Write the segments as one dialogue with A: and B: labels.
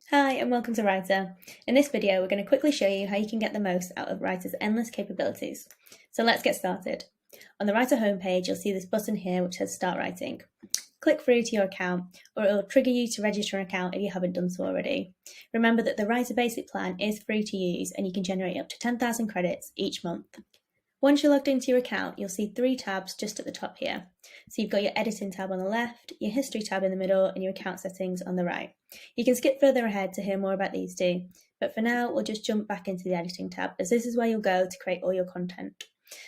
A: Hi and welcome to Rytr. In this video we're going to quickly show you how you can get the most out of Rytr's endless capabilities. So let's get started. On the Rytr homepage you'll see this button here which says Start Writing. Click through to your account or it will trigger you to register an account if you haven't done so already. Remember that the Rytr Basic plan is free to use and you can generate up to 10,000 credits each month. Once you're logged into your account, you'll see three tabs just at the top here. So you've got your editing tab on the left, your history tab in the middle, and your account settings on the right. You can skip further ahead to hear more about these two, but for now we'll just jump back into the editing tab as this is where you'll go to create all your content.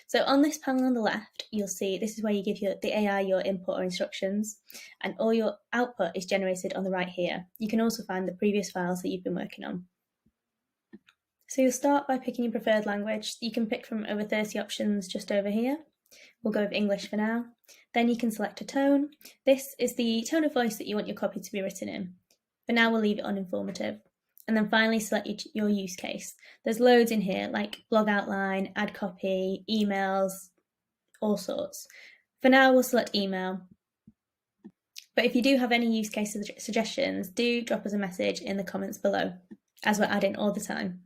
A: So on this panel on the left, you'll see this is where you give the AI your input or instructions, and all your output is generated on the right here. You can also find the previous files that you've been working on. So you'll start by picking your preferred language. You can pick from over 30 options just over here. We'll go with English for now. Then you can select a tone. This is the tone of voice that you want your copy to be written in. For now, we'll leave it on informative. And then finally select your use case. There's loads in here like blog outline, ad copy, emails, all sorts. For now, we'll select email. But if you do have any use case suggestions, do drop us a message in the comments below, as we're adding all the time.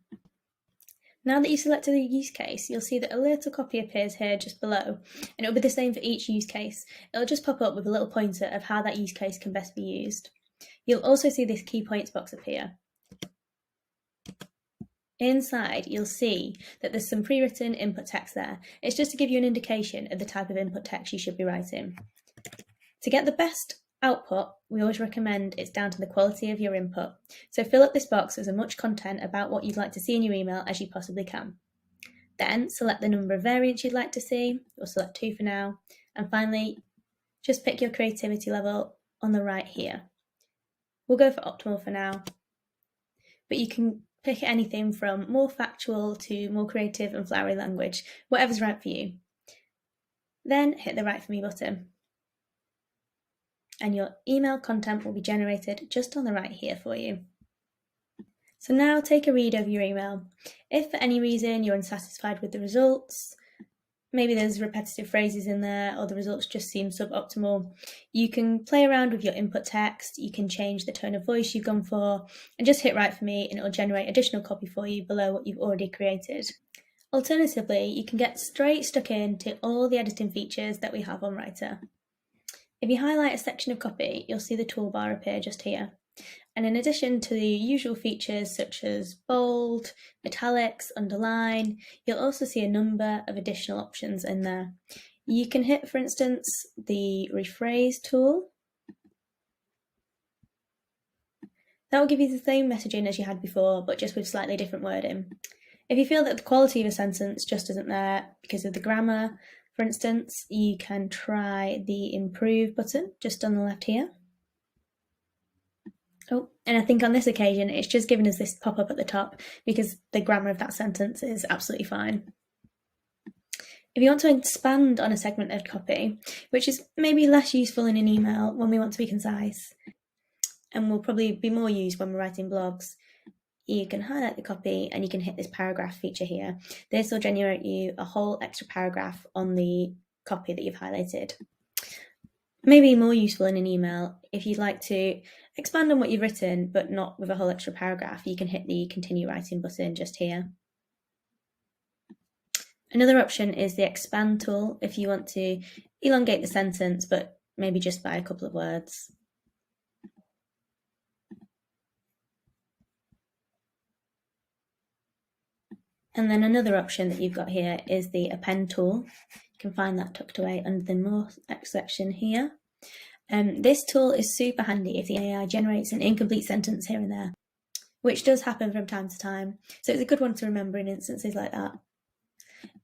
A: Now that you've selected the use case, you'll see that a little copy appears here just below, and it'll be the same for each use case. It'll just pop up with a little pointer of how that use case can best be used. You'll also see this key points box appear. Inside, you'll see that there's some pre-written input text there. It's just to give you an indication of the type of input text you should be writing. To get the best output, we always recommend it's down to the quality of your input. So fill up this box with as much content about what you'd like to see in your email as you possibly can. Then select the number of variants you'd like to see. We'll select 2 for now. And finally, just pick your creativity level on the right here. We'll go for optimal for now, but you can pick anything from more factual to more creative and flowery language, whatever's right for you. Then hit the Write For Me button, and your email content will be generated just on the right here for you. So now take a read of your email. If for any reason you're unsatisfied with the results, maybe there's repetitive phrases in there or the results just seem suboptimal, you can play around with your input text, you can change the tone of voice you've gone for, and just hit Write For Me and it will generate additional copy for you below what you've already created. Alternatively, you can get straight stuck into all the editing features that we have on Rytr. If you highlight a section of copy, you'll see the toolbar appear just here. And in addition to the usual features such as bold, italics, underline, you'll also see a number of additional options in there. You can hit, for instance, the rephrase tool. That will give you the same messaging as you had before, but just with slightly different wording. If you feel that the quality of a sentence just isn't there because of the grammar, for instance, you can try the Improve button just on the left here. Oh, and I think on this occasion, it's just given us this pop-up at the top because the grammar of that sentence is absolutely fine. If you want to expand on a segment of copy, which is maybe less useful in an email when we want to be concise, and will probably be more used when we're writing blogs, you can highlight the copy and you can hit this paragraph feature here. This will generate you a whole extra paragraph on the copy that you've highlighted. Maybe more useful in an email, if you'd like to expand on what you've written but not with a whole extra paragraph, you can hit the Continue Writing button just here. Another option is the Expand tool if you want to elongate the sentence but maybe just by a couple of words. And then another option that you've got here is the Append tool. You can find that tucked away under the More section here. This tool is super handy if the AI generates an incomplete sentence here and there, which does happen from time to time. So it's a good one to remember in instances like that.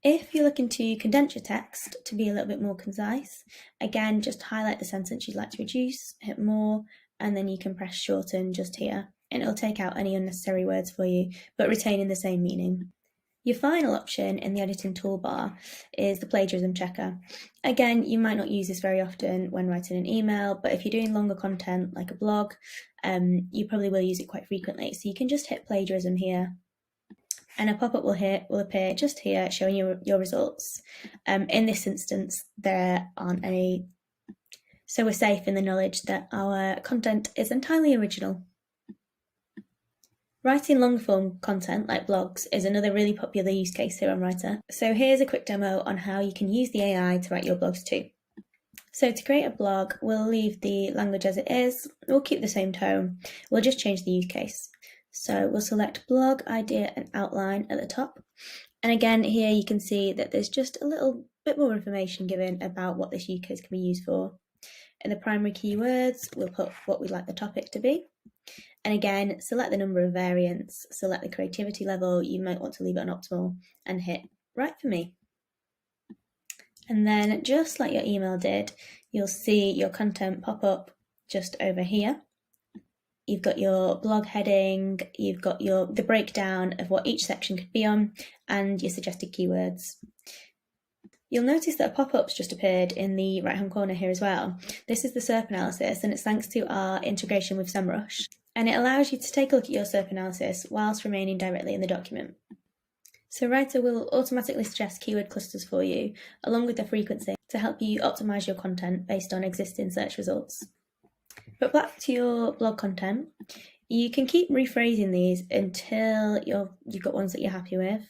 A: If you're looking to condense your text to be a little bit more concise, again, just highlight the sentence you'd like to reduce, hit More, and then you can press Shorten just here, and it'll take out any unnecessary words for you, but retaining the same meaning. Your final option in the editing toolbar is the plagiarism checker. Again, you might not use this very often when writing an email, but if you're doing longer content like a blog, you probably will use it quite frequently. So you can just hit plagiarism here, and a pop-up will appear just here showing you your results. In this instance, there aren't any, so we're safe in the knowledge that our content is entirely original. Writing long-form content like blogs is another really popular use case here on Rytr. So here's a quick demo on how you can use the AI to write your blogs too. So to create a blog, we'll leave the language as it is, we'll keep the same tone, we'll just change the use case. So we'll select blog, idea and outline at the top. And again, here you can see that there's just a little bit more information given about what this use case can be used for. In the primary keywords, we'll put what we'd like the topic to be. And again, select the number of variants, select the creativity level, you might want to leave it on optimal, and hit write for me. And then just like your email did, you'll see your content pop up just over here. You've got your blog heading, you've got the breakdown of what each section could be on, and your suggested keywords. You'll notice that a pop-up's just appeared in the right-hand corner here as well. This is the SERP analysis, and it's thanks to our integration with SEMrush. And it allows you to take a look at your SERP analysis whilst remaining directly in the document. So Rytr will automatically suggest keyword clusters for you, along with the frequency, to help you optimise your content based on existing search results. But back to your blog content, you can keep rephrasing these until you've got ones that you're happy with.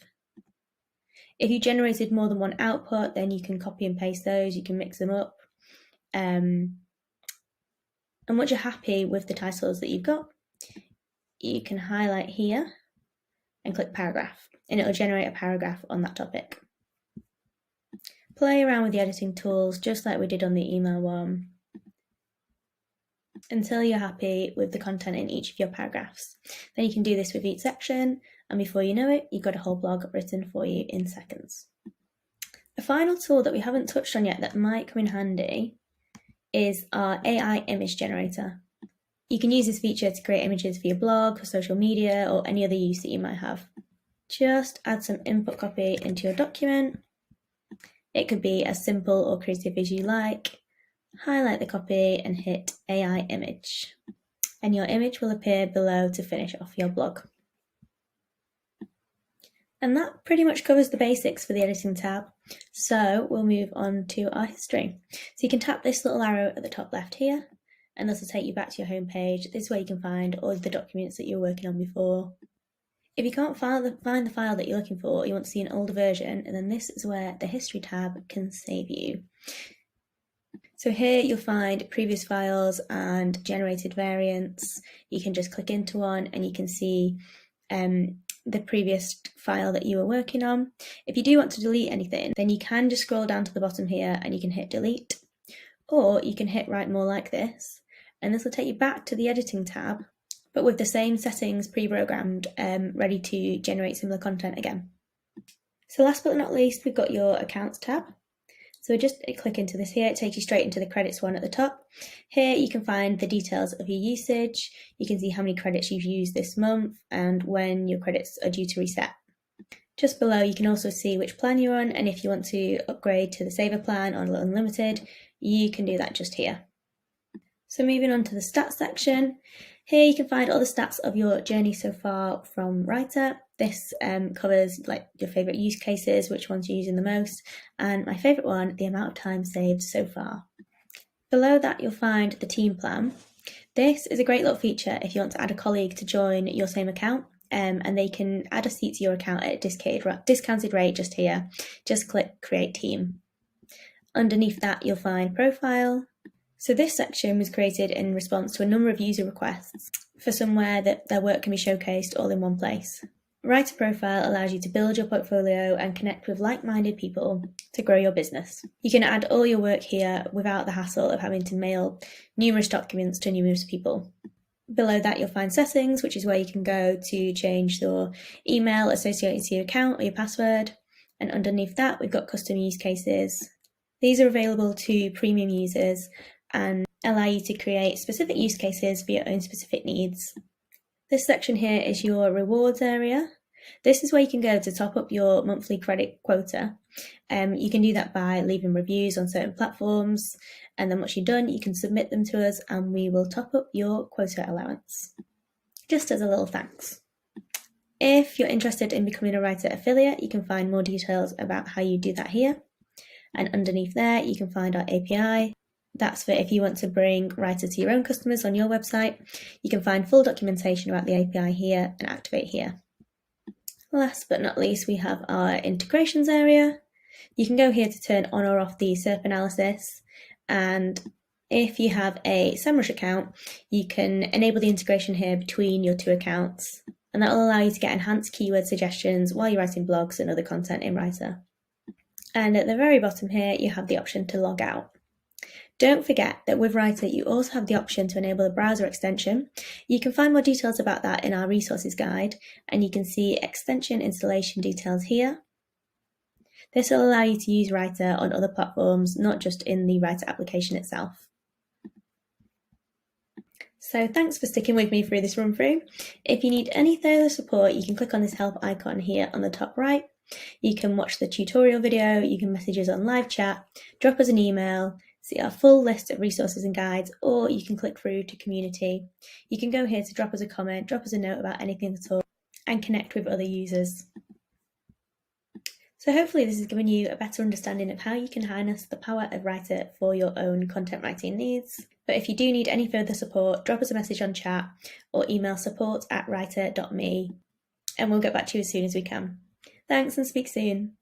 A: If you generated more than one output, then you can copy and paste those, you can mix them up. And once you're happy with the titles that you've got, you can highlight here and click paragraph, and it'll generate a paragraph on that topic. Play around with the editing tools just like we did on the email one, until you're happy with the content in each of your paragraphs. Then you can do this with each section, and before you know it, you've got a whole blog written for you in seconds. A final tool that we haven't touched on yet that might come in handy is our AI image generator. You can use this feature to create images for your blog, for social media, or any other use that you might have. Just add some input copy into your document. It could be as simple or creative as you like. Highlight the copy and hit AI image. And your image will appear below to finish off your blog. And that pretty much covers the basics for the editing tab. So we'll move on to our history. So you can tap this little arrow at the top left here, and this will take you back to your home page. This is where you can find all of the documents that you were working on before. If you can't find the file that you're looking for, or you want to see an older version, and then this is where the history tab can save you. So here you'll find previous files and generated variants. You can just click into one and you can see the previous file that you were working on. If you do want to delete anything, then you can just scroll down to the bottom here and you can hit delete, or you can hit write more like this, and this will take you back to the editing tab, but with the same settings pre-programmed, ready to generate similar content again. So last but not least, we've got your accounts tab. So just click into this here, it takes you straight into the credits one at the top. Here you can find the details of your usage. You can see how many credits you've used this month and when your credits are due to reset. Just below you can also see which plan you're on, and if you want to upgrade to the saver plan or unlimited, you can do that just here. So moving on to the stats section, here you can find all the stats of your journey so far from Rytr. This covers like your favourite use cases, which ones you're using the most, and my favourite one, the amount of time saved so far. Below that you'll find the team plan. This is a great little feature if you want to add a colleague to join your same account, and they can add a seat to your account at a discounted rate just here. Just click create team. Underneath that you'll find profile. So this section was created in response to a number of user requests for somewhere that their work can be showcased all in one place. Rytr Profile allows you to build your portfolio and connect with like-minded people to grow your business. You can add all your work here without the hassle of having to mail numerous documents to numerous people. Below that you'll find settings, which is where you can go to change your email associated to your account or your password. And underneath that we've got custom use cases. These are available to premium users and allow you to create specific use cases for your own specific needs. This section here is your rewards area. This is where you can go to top up your monthly credit quota. You can do that by leaving reviews on certain platforms, and then once you're done, you can submit them to us and we will top up your quota allowance, just as a little thanks. If you're interested in becoming a Rytr affiliate, you can find more details about how you do that here. And underneath there, you can find our API. That's for if you want to bring Rytr to your own customers on your website. You can find full documentation about the API here and activate here. Last but not least, we have our integrations area. You can go here to turn on or off the SERP analysis, and if you have a SEMrush account, you can enable the integration here between your two accounts, and that will allow you to get enhanced keyword suggestions while you're writing blogs and other content in Rytr. And at the very bottom here, you have the option to log out. Don't forget that with Rytr, you also have the option to enable a browser extension. You can find more details about that in our resources guide, and you can see extension installation details here. This will allow you to use Rytr on other platforms, not just in the Rytr application itself. So thanks for sticking with me through this run through. If you need any further support, you can click on this help icon here on the top right. You can watch the tutorial video, you can message us on live chat, drop us an email, see our full list of resources and guides, or you can click through to community. You can go here to drop us a comment, drop us a note about anything at all, and connect with other users. So hopefully this has given you a better understanding of how you can harness the power of Rytr for your own content writing needs. But if you do need any further support, drop us a message on chat or email support@rytr.me, and we'll get back to you as soon as we can. Thanks and speak soon.